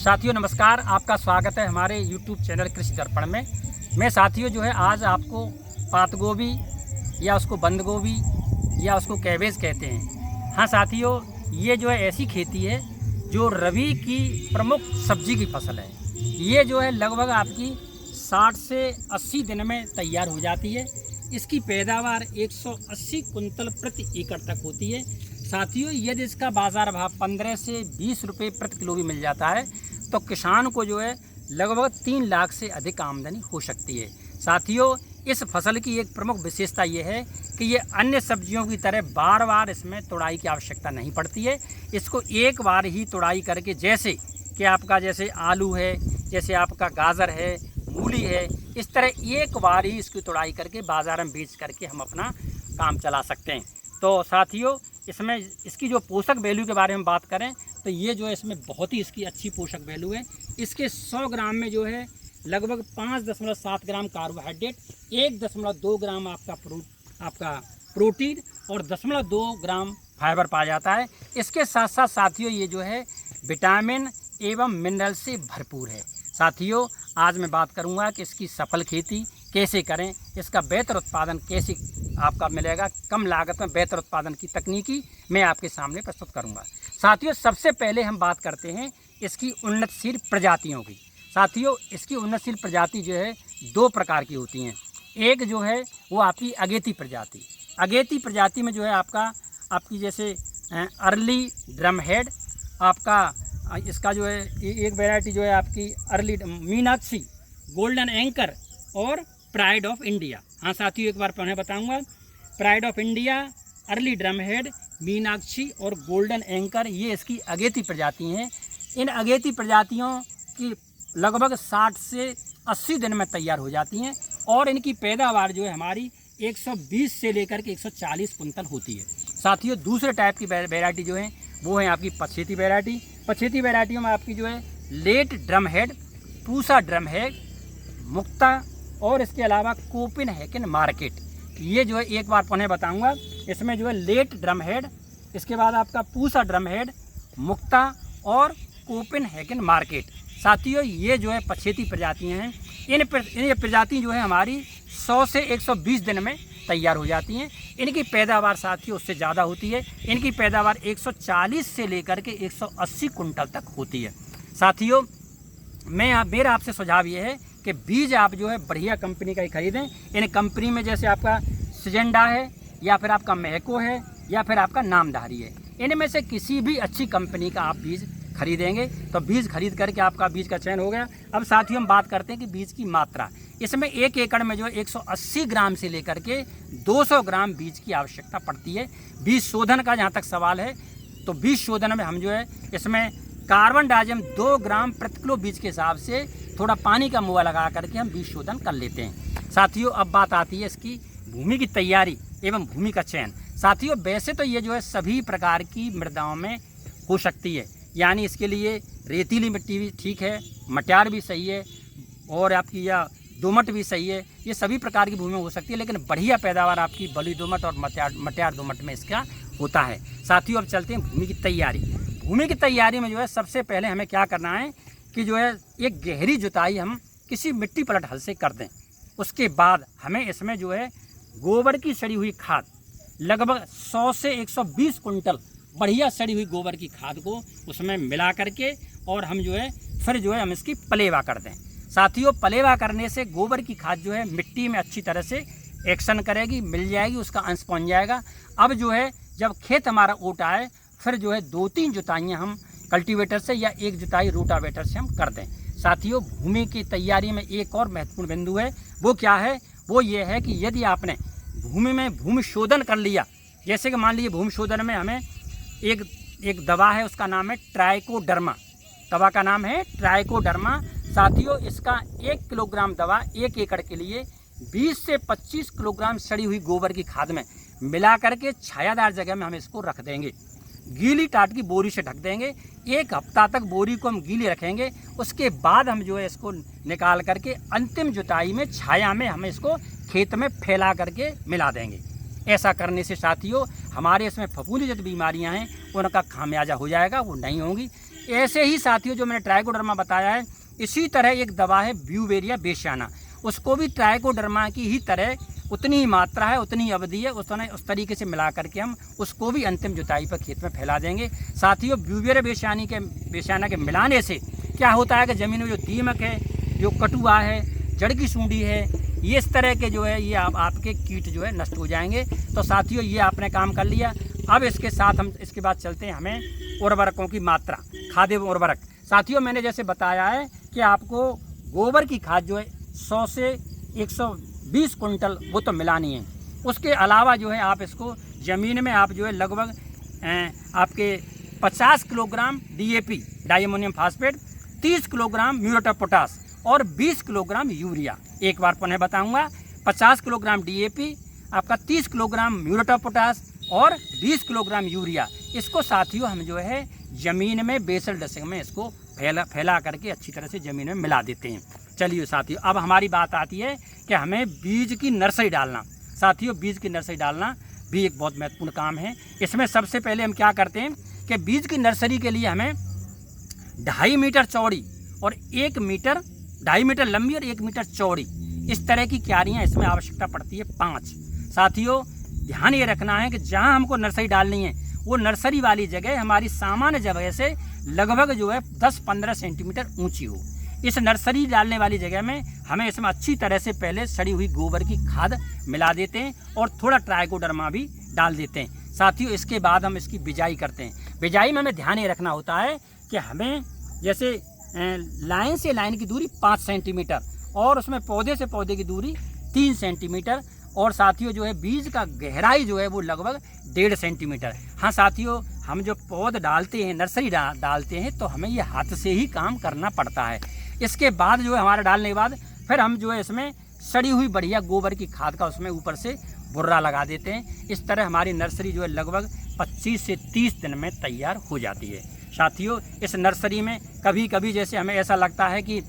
साथियों नमस्कार, आपका स्वागत है हमारे YouTube चैनल कृषि दर्पण में। मैं साथियों जो है आज आपको पात गोभी या उसको बंद गोभी या उसको कैबेज कहते हैं। हाँ साथियों, ये जो है ऐसी खेती है जो रबी की प्रमुख सब्जी की फसल है। ये जो है लगभग आपकी 60 से 80 दिन में तैयार हो जाती है। इसकी पैदावार 180 कुंतल प्रति एकड़ तक होती है। साथियों यदि इसका बाज़ार भाव 15 से 20 रुपये प्रति किलो भी मिल जाता है तो किसान को जो है लगभग 3 लाख से अधिक आमदनी हो सकती है। साथियों इस फसल की एक प्रमुख विशेषता ये है कि ये अन्य सब्जियों की तरह बार बार इसमें तुड़ाई की आवश्यकता नहीं पड़ती है। इसको एक बार ही तुड़ाई करके, जैसे कि आपका जैसे आलू है, जैसे आपका गाजर है, मूली है, इस तरह एक बार ही इसकी तुड़ाई करके बाज़ार में बेच करके हम अपना काम चला सकते हैं। तो साथियों इसमें इसकी जो पोषक वैल्यू के बारे में बात करें तो ये जो है इसमें बहुत ही इसकी अच्छी पोषक वैल्यू है। इसके 100 ग्राम में जो है लगभग 5.7 ग्राम कार्बोहाइड्रेट, 1.2 ग्राम आपका प्रोटीन और 0.2 ग्राम फाइबर पाया जाता है। इसके साथ साथ साथियों ये जो है विटामिन एवं मिनरल से भरपूर है। साथियों आज मैं बात करूंगा कि इसकी सफल खेती कैसे करें, इसका बेहतर उत्पादन कैसे आपका मिलेगा, कम लागत में बेहतर उत्पादन की तकनीकी मैं आपके सामने प्रस्तुत करूंगा। साथियों सबसे पहले हम बात करते हैं इसकी उन्नतशील प्रजातियों की। साथियों इसकी उन्नतशील प्रजाति जो है 2 प्रकार की होती हैं। एक जो है वो आपकी अगेती प्रजाति। अगेती प्रजाति में जो है आपकी जैसे अर्ली ड्रम हेड, आपका इसका जो है एक वैरायटी जो है आपकी अर्ली मीनाक्षी, गोल्डन एंकर और प्राइड ऑफ इंडिया। हाँ साथियों एक बार पहले बताऊंगा, pride of India, early drum head, Meenakshi और गोल्डन एंकर ये इसकी अगेती प्रजाति हैं। इन अगेती प्रजातियों की लगभग 60 से 80 दिन में तैयार हो जाती हैं और इनकी पैदावार जो है हमारी 120 से लेकर के 140 कुंतल होती है। साथियों दूसरे टाइप की वैरायटी जो है वो है आपकी पछेती वैरायटी। पछेती वैरायटियों में आपकी जो है late drumhead, Pusa drumhead, Mukta और इसके अलावा कोपेनहेगन मार्केट, ये जो है एक बार पुनः बताऊंगा। इसमें जो है लेट ड्रम हेड, इसके बाद आपका पूसा ड्रम हेड, मुक्ता और कोपेनहेगन मार्केट। साथियों ये जो है पछेती प्रजातियां हैं। इन प्रजाति जो है हमारी 100 से 120 दिन में तैयार हो जाती हैं। इनकी पैदावार साथियों उससे ज़्यादा होती है। इनकी पैदावार 140 से लेकर के 180 कुंटल तक होती है। साथियों मेरा आपसे सुझाव ये है कि बीज आप जो है बढ़िया कंपनी का ही खरीदें। इन कंपनी में जैसे आपका सिजेंडा है या फिर आपका महको है या फिर आपका नामधारी है, इनमें से किसी भी अच्छी कंपनी का आप बीज खरीदेंगे तो बीज खरीद करके आपका बीज का चयन हो गया। अब साथियों हम बात करते हैं कि बीज की मात्रा। इसमें 1 एकड़ में जो है 180 ग्राम से लेकर के 200 ग्राम बीज की आवश्यकता पड़ती है। बीज शोधन का जहाँ तक सवाल है तो बीज शोधन में हम जो है इसमें कार्बन डाइऑक्साइड 2 ग्राम प्रति किलो बीज के हिसाब से थोड़ा पानी का मुआ लगा करके हम बीज शोधन कर लेते हैं। साथियों अब बात आती है इसकी भूमि की तैयारी एवं भूमि का चयन। साथियों वैसे तो ये जो है सभी प्रकार की मृदाओं में हो सकती है, यानी इसके लिए रेतीली मिट्टी भी ठीक है, मट्यार भी सही है और आपकी या दोमट भी सही है। ये सभी प्रकार की भूमि में हो सकती है, लेकिन बढ़िया पैदावार आपकी बलुई दोमट और मट्यार दोमट में इसका होता है। साथियों अब चलते हैं भूमि की तैयारी। भूमि की तैयारी में जो है सबसे पहले हमें क्या करना है कि जो है एक गहरी जुताई हम किसी मिट्टी पलट हल से कर दें। उसके बाद हमें इसमें जो है गोबर की सड़ी हुई खाद लगभग 100 से 120 कुंटल बढ़िया सड़ी हुई गोबर की खाद को उसमें मिला करके और हम जो है फिर जो है हम इसकी पलेवा कर दें। साथियों पलेवा करने से गोबर की खाद जो है मिट्टी में अच्छी तरह से एक्शन करेगी, मिल जाएगी, उसका अंश पहुँच जाएगा। अब जो है जब खेत हमारा ओट आए फिर जो है 2-3 जुताइयाँ हम कल्टीवेटर से या 1 जुताई रोटावेटर से हम कर दें। साथियों भूमि की तैयारी में एक और महत्वपूर्ण बिंदु है, वो क्या है, वो ये है कि यदि आपने भूमि में भूमि शोधन कर लिया, जैसे कि मान लीजिए भूमि शोधन में हमें एक दवा है, उसका नाम है ट्राइकोडर्मा। दवा का नाम है ट्राइकोडर्मा। साथियों इसका 1 किलोग्राम दवा 1 एकड़ के लिए 20 से 25 किलोग्राम सड़ी हुई गोबर की खाद में मिला करके छायादार जगह में हम इसको रख देंगे। गीली टाट की बोरी से ढक देंगे। 1 हफ्ता तक बोरी को हम गीली रखेंगे। उसके बाद हम जो है इसको निकाल करके अंतिम जुताई में छाया में हम इसको खेत में फैला करके मिला देंगे। ऐसा करने से साथियों हमारे इसमें फफूंदी जैसी बीमारियां हैं उनका खामियाजा हो जाएगा, वो नहीं होंगी। ऐसे ही साथियों जो मैंने ट्राइकोडर्मा बताया है, इसी तरह एक दवा है ब्यूवेरिया बेसियाना, उसको भी ट्राइकोडर्मा की ही तरह उतनी ही मात्रा है, उतनी अवधि है, उस तरीके से मिला करके हम उसको भी अंतिम जुताई पर खेत में फैला देंगे। साथियों ब्यूवेरिया बेसियाना के मिलाने से क्या होता है कि ज़मीन में जो दीमक है, जो कटुआ है, जड़ की सूंडी है, ये इस तरह के जो है ये आपके कीट जो है नष्ट हो जाएंगे। तो साथियों ये आपने काम कर लिया। अब इसके साथ हम इसके बाद चलते हैं हमें उर्वरकों की मात्रा, खाद्य उर्वरक। साथियों मैंने जैसे बताया है कि आपको गोबर की खाद जो है 100 से 120 कुंटल वो तो मिलानी है। उसके अलावा जो है आप इसको ज़मीन में आप जो है लगभग आपके 50 kilogram DAP diammonium phosphate, 30 kilogram muriate of potash और 20 किलोग्राम यूरिया। एक बार पुनः बताऊंगा, 50 किलोग्राम DAP, आपका 30 किलोग्राम म्यूरेट ऑफ पोटाश और 20 किलोग्राम यूरिया। इसको साथियों हम जो है ज़मीन में बेसल ड्रेसिंग में इसको फैला करके अच्छी तरह से ज़मीन में मिला देते हैं। चलिए साथियों, अब हमारी बात आती है कि हमें बीज की नर्सरी डालना। साथियों बीज की नर्सरी डालना भी एक बहुत महत्वपूर्ण काम है। इसमें सबसे पहले हम क्या करते हैं कि बीज की नर्सरी के लिए हमें 2.5 मीटर चौड़ी और 1 मीटर 2.5 मीटर लंबी और 1 मीटर चौड़ी इस तरह की क्यारियाँ इसमें आवश्यकता पड़ती है 5। साथियों ध्यान ये रखना है कि जहाँ हमको नर्सरी डालनी है वो नर्सरी वाली जगह हमारी सामान्य जगह से लगभग जो है 10-15 सेंटीमीटर ऊंची हो। इस नर्सरी डालने वाली जगह में हमें इसमें अच्छी तरह से पहले सड़ी हुई गोबर की खाद मिला देते हैं और थोड़ा ट्राइकोडर्मा भी डाल देते हैं। साथियों इसके बाद हम इसकी बिजाई करते हैं। बिजाई में हमें ध्यान ये रखना होता है कि हमें जैसे लाइन से लाइन की दूरी 5 सेंटीमीटर और उसमें पौधे से पौधे की दूरी 3 सेंटीमीटर और साथियों जो है बीज का गहराई जो है वो लगभग 1.5 सेंटीमीटर। हाँ साथियों, हम जो पौध डालते हैं, नर्सरी डालते हैं तो हमें ये हाथ से ही काम करना पड़ता है। इसके बाद जो है हमारा डालने के बाद फिर हम जो है इसमें सड़ी हुई बढ़िया गोबर की खाद का उसमें ऊपर से बुर्रा लगा देते हैं। इस तरह हमारी नर्सरी जो है लगभग 25 से 30 दिन में तैयार हो जाती है। साथियों इस नर्सरी में कभी कभी जैसे हमें ऐसा लगता है कि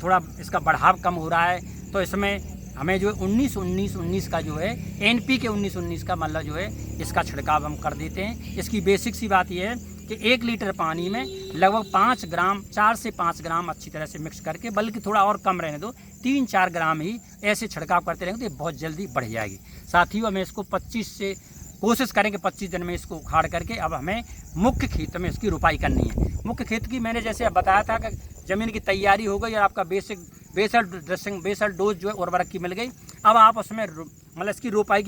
थोड़ा इसका बढ़ाव कम हो रहा है तो इसमें हमें जो 19-19-19 का जो है NPK 19-19 का मतलब जो है इसका छिड़काव हम कर देते हैं। इसकी बेसिक सी बात यह है कि 1 लीटर पानी में लगभग 5 ग्राम 4 से 5 ग्राम अच्छी तरह से मिक्स करके, बल्कि थोड़ा और कम रहने दो, 3-4 ग्राम ही ऐसे छिड़काव करते रहेंगे तो ये बहुत जल्दी बढ़ जाएगी। साथियों हमें इसको 25 से कोशिश करेंगे 25 दिन में इसको उखाड़ करके अब हमें मुख्य खेत में इसकी रुपाई करनी है। मुख्य खेत की मैंने जैसे अब बताया था कि ज़मीन की तैयारी हो गई और आपका बेसल डोज जो है उर्वरक की मिल गई। अब आप उसमें मतलब इसकी रोपाई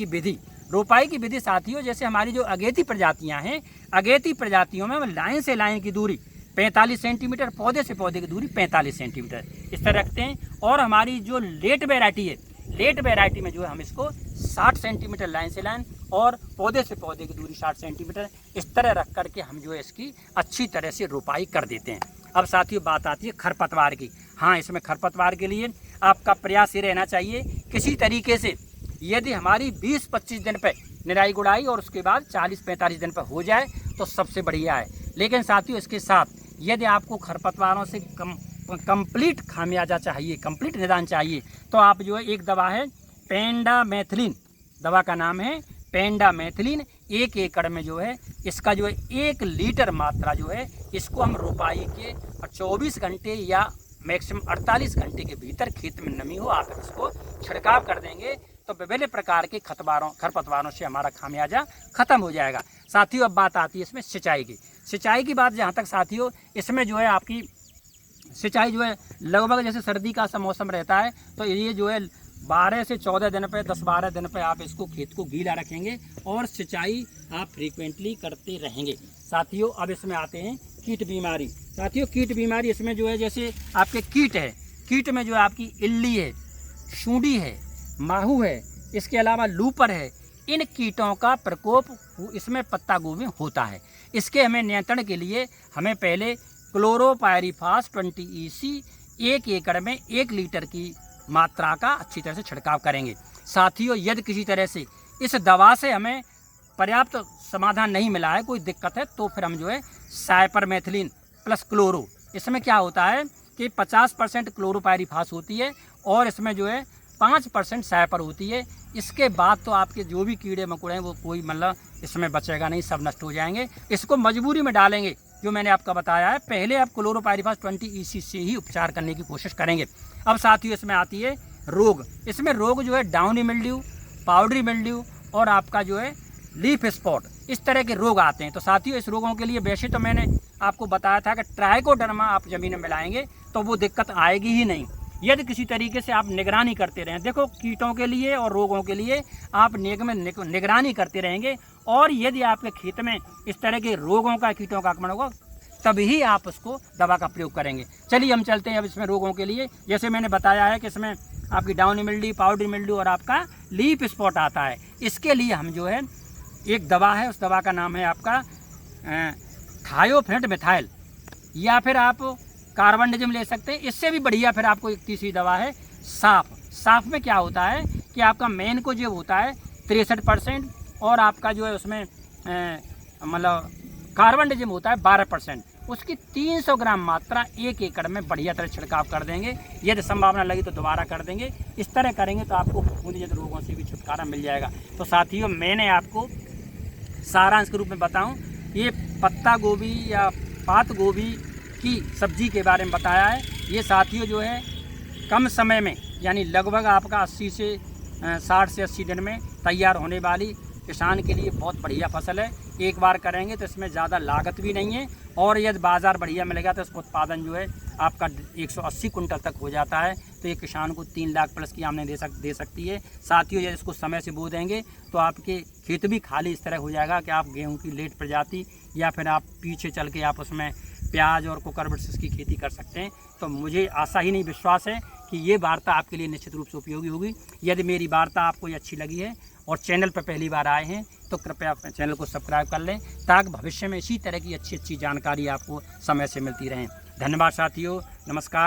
की विधि साथियों जैसे हमारी जो अगेती प्रजातियां हैं, अगेती प्रजातियों में लाइन से लाइन की दूरी 45 सेंटीमीटर, पौधे से पौधे की दूरी 45 सेंटीमीटर इस तरह रखते हैं। और हमारी जो लेट वैरायटी है, लेट वैरायटी में जो है हम इसको 60 सेंटीमीटर लाइन से लाइन और पौधे से पौधे की दूरी 60 सेंटीमीटर इस तरह रख करके हम जो है इसकी अच्छी तरह से रोपाई कर देते हैं। अब साथियों बात आती है खरपतवार की। हाँ, इसमें खरपतवार के लिए आपका प्रयास ये रहना चाहिए किसी तरीके से यदि हमारी 20-25 दिन पर निराई गुड़ाई और उसके बाद 40-45 दिन पर हो जाए तो सबसे बढ़िया है। लेकिन साथियों इसके साथ यदि आपको खरपतवारों से कंप्लीट खामियाजा चाहिए, कंप्लीट निदान चाहिए तो आप जो है एक दवा है पेंडामेथिलिन, दवा का नाम है पेंडामेथिलिन। 1 एकड़ में जो है इसका जो है 1 लीटर मात्रा जो है इसको हम रोपाई के 24 घंटे या मैक्सिमम 48 घंटे के भीतर खेत में नमी हो आप इसको छिड़काव कर देंगे तो विभिन्न प्रकार के खरपतवारों से हमारा खामियाजा खत्म हो जाएगा। साथियों अब बात आती है इसमें सिंचाई की बात जहाँ तक साथियों इसमें जो है आपकी सिंचाई जो है लगभग जैसे सर्दी का सा मौसम रहता है तो ये जो है 12 से 14 दिन पे 10-12 दिन पे आप इसको खेत को गीला रखेंगे और सिंचाई आप फ्रीक्वेंटली करते रहेंगे। साथियों अब इसमें आते हैं कीट बीमारी। साथियों कीट बीमारी इसमें जो है जैसे आपके कीट है, कीट में जो है आपकी इल्ली है, सूंडी है, माहू है, इसके अलावा लूपर है। इन कीटों का प्रकोप इसमें पत्ता गोभी में होता है। इसके हमें नियंत्रण के लिए हमें पहले क्लोरोपायरीफास 20 EC 1 एकड़ में 1 लीटर की मात्रा का अच्छी तरह से छिड़काव करेंगे। साथियों यदि किसी तरह से इस दवा से हमें पर्याप्त समाधान नहीं मिला है, कोई दिक्कत है, तो फिर हम जो है साइपरमेथिलिन प्लस क्लोरो, इसमें क्या होता है कि 50% क्लोरोपायरीफास होती है और इसमें जो है 5% साइपर होती है। इसके बाद तो आपके जो भी कीड़े मकोड़े हैं वो कोई मतलब इसमें बचेगा नहीं, सब नष्ट हो जाएंगे। इसको मजबूरी में डालेंगे जो मैंने आपका बताया है, पहले आप क्लोरोपाइरीफास 20 EC से ही उपचार करने की कोशिश करेंगे। अब साथियों इसमें आती है रोग। इसमें रोग जो है डाउनी मिल्ड्यू, पाउडरी मिल्ड्यू और आपका जो है लीफ स्पॉट, इस तरह के रोग आते हैं। तो साथियों इस रोगों के लिए वैसे तो मैंने आपको बताया था कि ट्राइकोडर्मा आप ज़मीन में मिलाएंगे तो वो दिक्कत आएगी ही नहीं, यदि किसी तरीके से आप निगरानी करते रहें। देखो कीटों के लिए और रोगों के लिए आप निगरानी करते रहेंगे, और यदि आपके खेत में इस तरह के रोगों का, कीटों का आक्रमण होगा तभी आप उसको दवा का प्रयोग करेंगे। चलिए हम चलते हैं अब इसमें रोगों के लिए। जैसे मैंने बताया है कि इसमें आपकी डाउनी मिल्ड्यू, पाउडरी मिल्ड्यू और आपका लीफ स्पॉट आता है। इसके लिए हम जो है एक दवा है, उस दवा का नाम है आपका थायोफेनेट मिथाइल, या फिर आप कार्बनडिज़म ले सकते हैं। इससे भी बढ़िया फिर आपको एक तीसरी दवा है साफ। साफ में क्या होता है कि आपका मेन को जो होता है 63% और आपका जो है उसमें मतलब कार्बनडिज़म होता है 12%। उसकी 300 ग्राम मात्रा 1 एकड़ में बढ़िया तरह छिड़काव कर देंगे। यदि संभावना लगी तो दोबारा कर देंगे। इस तरह करेंगे तो आपको फफूंदी जैसे रोगों से भी छुटकारा मिल जाएगा। तो साथियों मैंने आपको सारांश के रूप में बताऊं, ये पत्ता गोभी या पात गोभी की सब्जी के बारे में बताया है। ये साथियों जो है कम समय में, यानी लगभग आपका 80 से 60 से 80 दिन में तैयार होने वाली किसान के लिए बहुत बढ़िया फसल है। एक बार करेंगे तो इसमें ज़्यादा लागत भी नहीं है, और यदि बाज़ार बढ़िया मिलेगा तो इसका उत्पादन जो है आपका 180 कुंटल तक हो जाता है। तो ये किसान को 3 लाख प्लस की आमदनी दे सकती है। साथियों यदि इसको समय से बो देंगे तो आपके खेत भी खाली इस तरह हो जाएगा कि आप गेहूं की लेट प्रजाति या फिर आप पीछे चल के आप उसमें प्याज और कुकुरबिटेस की खेती कर सकते हैं। तो मुझे आशा ही नहीं, विश्वास है कि ये वार्ता आपके लिए निश्चित रूप से उपयोगी होगी। यदि मेरी वार्ता आपको ये अच्छी लगी है और चैनल पर पहली बार आए हैं तो कृपया अपने चैनल को सब्सक्राइब कर लें, ताकि भविष्य में इसी तरह की अच्छी जानकारी आपको समय से मिलती रहे। धन्यवाद साथियों, नमस्कार।